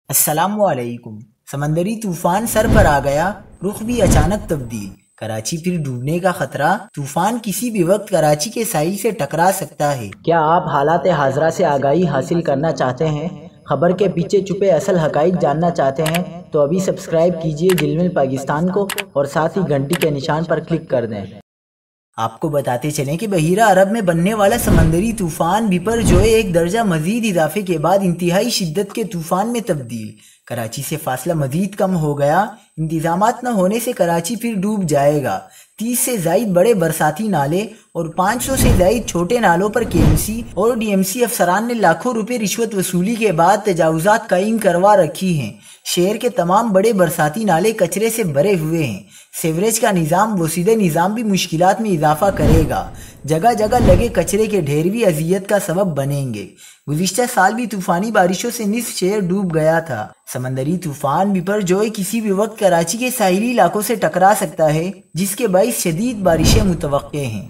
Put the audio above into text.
السلام علیکم۔ سمندری طوفان سر پر آ گیا، رخ بھی اچانک تبدیل، کراچی پھر ڈوبنے کا خطرہ، طوفان کسی بھی وقت کراچی کے ساحل سے ٹکرا سکتا ہے۔ کیا آپ حالات حاضرہ سے آگاہی حاصل کرنا چاہتے ہیں؟ خبر کے پیچھے چھپے اصل حقائق جاننا چاہتے ہیں تو ابھی سبسکرائب کیجئے جلمل پاکستان کو اور ساتھ ہی گھنٹی کے نشان پر کلک کر دیں۔ آپ کو بتاتے چلیں کہ بحیرہ عرب میں بننے والا سمندری طوفان بپرجوئے ایک درجہ مزید اضافے کے بعد انتہائی شدت کے طوفان میں تبدیل، کراچی سے فاصلہ مزید کم ہو گیا۔ انتظامات نہ ہونے سے کراچی پھر ڈوب جائے گا۔ 30 سے زائد بڑے برساتی نالے اور 500 سے زائد چھوٹے نالوں پر KMC اور DMC افسران نے لاکھوں روپے رشوت وصولی کے بعد تجاوزات قائم کروا رکھی ہیں۔ شہر کے تمام بڑے برساتی نالے کچرے سے بھرے ہوئے ہیں۔ سیوریج کا نظام وسیلے نظام بھی مشکلات میں اضافہ کرے گا۔ جگہ جگہ لگے کچرے کے ڈھیر بھی اذیت کا سبب بنیں گے۔ گزشتہ سال بھی طوفانی بارشوں سے نصف شہر ڈوب گیا تھا۔ سمندری طوفان بپرجوئے کسی بھی وقت کراچی کے ساحلی علاقوں سے ٹکرا سکتا ہے، جس کے باعث شدید بارشیں متوقع ہیں۔